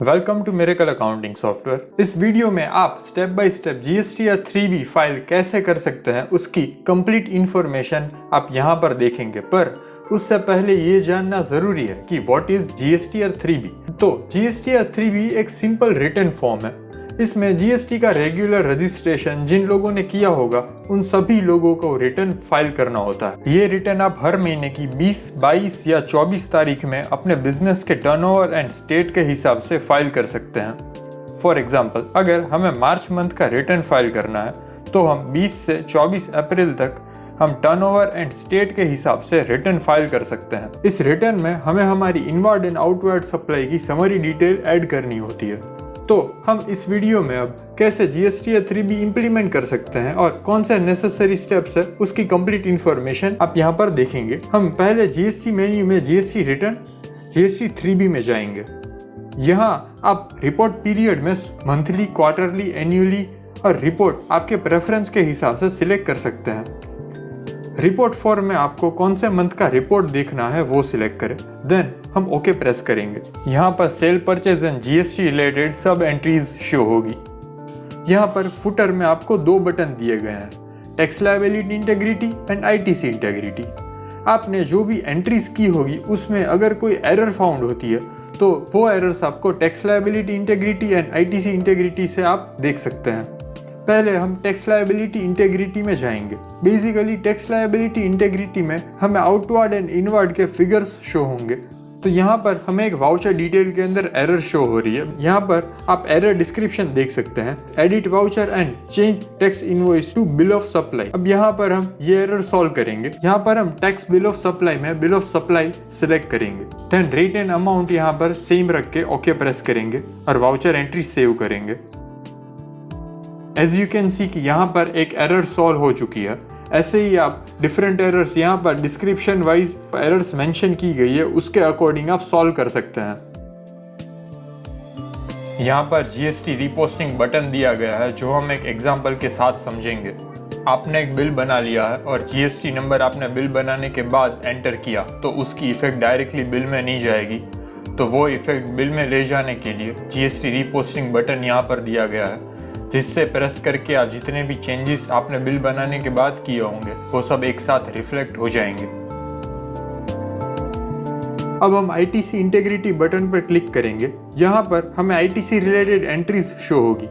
Welcome to miracle accounting software. इस video में आप स्टेप बाय स्टेप जीएसटी या 3B फाइल कैसे कर सकते हैं उसकी कंप्लीट इंफॉर्मेशन आप यहाँ पर देखेंगे। पर उससे पहले ये जानना जरूरी है कि व्हाट इज जीएसटी और 3B। तो जीएसटी और 3B एक सिंपल रिटन फॉर्म है। इसमें जीएसटी का रेगुलर रजिस्ट्रेशन जिन लोगों ने किया होगा उन सभी लोगों को रिटर्न फाइल करना होता है। ये रिटर्न आप हर महीने की 20, 22 या 24 तारीख में अपने बिजनेस के टर्नओवर एंड स्टेट के हिसाब से फाइल कर सकते हैं। फॉर एग्जांपल, अगर हमें मार्च मंथ का रिटर्न फाइल करना है तो हम 20 से 24 अप्रैल तक हम टर्नओवर एंड स्टेट के हिसाब से रिटर्न फाइल कर सकते हैं। इस रिटर्न में हमें हमारी इनवर्ड एंड आउटवर्ड सप्लाई की समरी डिटेल ऐड करनी होती है। तो हम इस वीडियो में अब कैसे जीएसटी या 3B इंप्लीमेंट कर सकते हैं और कौन से नेसेसरी स्टेप्स है उसकी कंप्लीट इंफॉर्मेशन आप यहाँ पर देखेंगे। हम पहले जीएसटी मेन्यू में जीएसटी रिटर्न, जीएसटी 3B में जाएंगे। यहाँ आप रिपोर्ट पीरियड में मंथली, क्वार्टरली, एन्युअली और रिपोर्ट आपके प्रेफरेंस के हिसाब से सिलेक्ट कर सकते हैं। रिपोर्ट फॉर्म में आपको कौन से मंथ का रिपोर्ट देखना है वो सिलेक्ट करें। देन हम ओके प्रेस करेंगे। यहाँ पर cell purchase and GST related सब एंट्रीज शो होगी। यहाँ पर फुटर में आपको दो बटन दिए गए हैं, tax liability integrity and ITC integrity. आपने जो भी एंट्रीज की होगी उसमें अगर कोई एरर फाउंड होती है तो वो एरर्स आपको tax liability integrity and ITC integrity से आप देख सकते हैं। पहले हम टैक्स लायबिलिटी इंटेग्रिटी में जाएंगे। बेसिकली टैक्स लायबिलिटी इंटेग्रिटी में हमें आउटवर्ड एंड इनवर्ड के फिगर्स शो होंगे। तो यहाँ पर हमें एक वाउचर डिटेल के अंदर एरर शो हो रही है। यहाँ पर आप एरर डिस्क्रिप्शन देख सकते हैं, edit voucher and change tax invoice to bill of supply. अब यहाँ पर हम ये एरर सॉल्व करेंगे। यहाँ पर हम टैक्स बिल ऑफ सप्लाई में बिल ऑफ सप्लाई सिलेक्ट करेंगे। देन रेट एंड अमाउंट यहाँ पर सेम रख के ओके प्रेस करेंगे और वाउचर एंट्री सेव करेंगे। एज यू कैन सी कि यहाँ पर एक एरर सॉल्व हो चुकी है। ऐसे ही आप डिफरेंट एरर्स यहाँ पर डिस्क्रिप्शन वाइज एरर्स मेंशन की गई है उसके अकॉर्डिंग आप सॉल्व कर सकते हैं। यहाँ पर जीएसटी रिपोस्टिंग बटन दिया गया है जो हम एक एग्जांपल के साथ समझेंगे। आपने एक बिल बना लिया है और जीएसटी नंबर आपने बिल बनाने के बाद एंटर किया तो उसकी इफेक्ट डायरेक्टली बिल में नहीं जाएगी। तो वो इफेक्ट बिल में ले जाने के लिए जीएसटी रिपोस्टिंग बटन यहाँ पर दिया गया है, जिससे प्रेस करके आप जितने भी चेंजेस आपने बिल बनाने के बाद किए होंगे वो सब एक साथ रिफ्लेक्ट हो जाएंगे। अब हम आईटीसी इंटेग्रिटी बटन पर क्लिक करेंगे। यहाँ पर हमें आईटीसी रिलेटेड एंट्रीज शो होगी।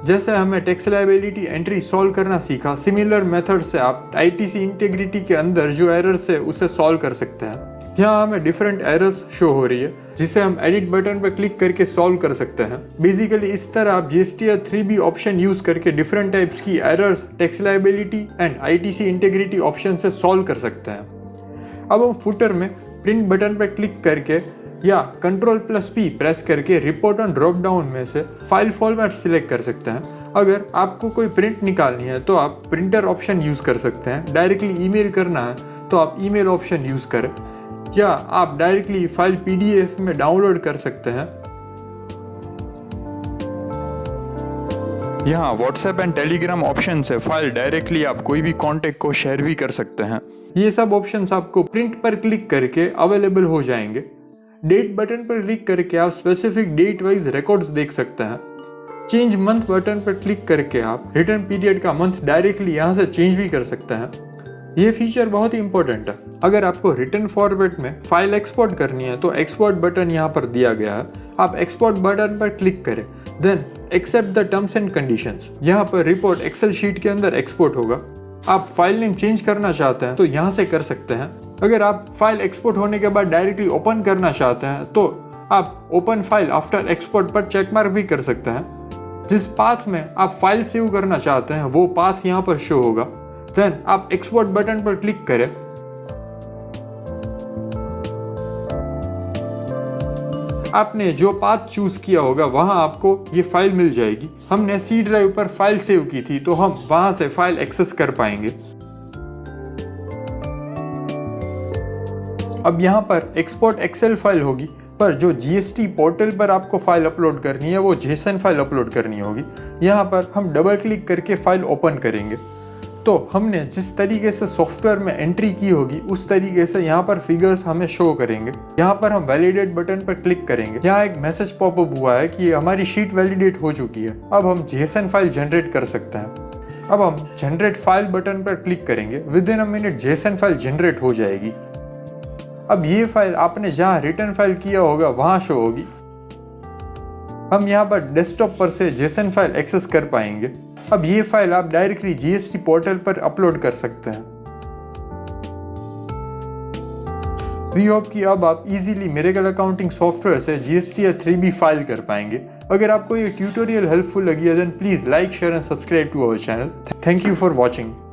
जैसे हमें टैक्स लायबिलिटी एंट्री सॉल्व करना सीखा, सिमिलर मेथड से आप आईटीसी इंटेग्रिटी के अंदर जो एरर्स है उसे सॉल्व कर सकते हैं। यहाँ हमें डिफरेंट एरर्स शो हो रही है जिसे हम एडिट बटन पर क्लिक करके सॉल्व कर सकते हैं। बेसिकली इस तरह आप जीएसटी या 3B ऑप्शन यूज करके डिफरेंट टाइप्स की errors tax liability and ITC integrity option से सॉल्व कर सकते हैं। अब हम फुटर में प्रिंट बटन पर क्लिक करके या Ctrl+P प्रेस करके रिपोर्ट ऑन ड्रॉप डाउन में से फाइल फॉर्मेट सिलेक्ट कर सकते हैं। अगर आपको कोई प्रिंट निकालनी है तो आप प्रिंटर ऑप्शन यूज कर सकते हैं। डायरेक्टली ईमेल करना है तो आप ईमेल ऑप्शन यूज करें, या आप डायरेक्टली फाइल पीडीएफ में डाउनलोड कर सकते हैं। यहाँ व्हाट्सएप एंड टेलीग्राम ऑप्शन से फाइल डायरेक्टली आप कोई भी कॉन्टेक्ट को शेयर भी कर सकते हैं। ये सब ऑप्शंस आपको प्रिंट पर क्लिक करके अवेलेबल हो जाएंगे। डेट बटन पर क्लिक करके आप स्पेसिफिक डेट वाइज रिकॉर्ड्स देख सकते हैं। चेंज मंथ बटन पर क्लिक करके आप रिटर्न पीरियड का मंथ डायरेक्टली यहाँ से चेंज भी कर सकते हैं। ये फीचर बहुत ही इंपॉर्टेंट है। अगर आपको रिटर्न फॉर्मेट में फाइल एक्सपोर्ट करनी है तो एक्सपोर्ट बटन यहाँ पर दिया गया है। आप एक्सपोर्ट बटन पर क्लिक करें, then accept the terms and conditions. यहाँ पर रिपोर्ट एक्सेल शीट के अंदर एक्सपोर्ट होगा। आप फाइल नेम चेंज करना चाहते हैं तो यहाँ से कर सकते हैं। अगर आप फाइल एक्सपोर्ट होने के बाद डायरेक्टली ओपन करना चाहते हैं तो आप ओपन फाइल आफ्टर एक्सपोर्ट पर चेक मार्क भी कर सकते हैं। जिस पाथ में आप फाइल सेव करना चाहते हैं वो पाथ यहाँ पर शो होगा। देन आप एक्सपोर्ट बटन पर क्लिक करें। आपने जो पाथ चूज किया होगा वहां आपको ये फाइल मिल जाएगी। हमने सी ड्राइव पर फाइल सेव की थी तो हम वहां से फाइल एक्सेस कर पाएंगे। अब यहाँ पर एक्सपोर्ट एक्सेल फाइल होगी, पर जो जीएसटी पोर्टल पर आपको फाइल अपलोड करनी है वो जेसन फाइल अपलोड करनी होगी। यहाँ पर हम डबल क्लिक करके फाइल ओपन करेंगे तो हमने जिस तरीके से सॉफ्टवेयर में एंट्री की होगी उस तरीके से यहाँ पर फिगर्स हमें शो करेंगे। यहाँ पर हम वैलिडेट बटन पर क्लिक करेंगे। यहाँ एक मैसेज पॉपअप हुआ है कि हमारी शीट वैलिडेट हो चुकी है। अब हम JSON फाइल जनरेट कर सकते हैं। अब हम जनरेट फाइल बटन पर क्लिक करेंगे। With in a minute JSON file generate हो जाएगी। अब ये फाइल आपने जहाँ रिटर्न फाइल किया होगा वहाँ शो होगी। हम यहाँ पर डेस्कटॉप पर से JSON फाइल एक्सेस कर पाएंगे। अब ये फाइल आप डायरेक्टली GST पोर्टल पर अपलोड कर सकते हैं। वी होप कि अब आप इजीली मिरेकल अकाउंटिंग सॉफ्टवेयर से GST या 3B फाइल कर पाएंगे। अगर आपको ये ट्यूटोरियल हेल्पफुल लगी है then please like, share and subscribe to our channel. Thank you for watching.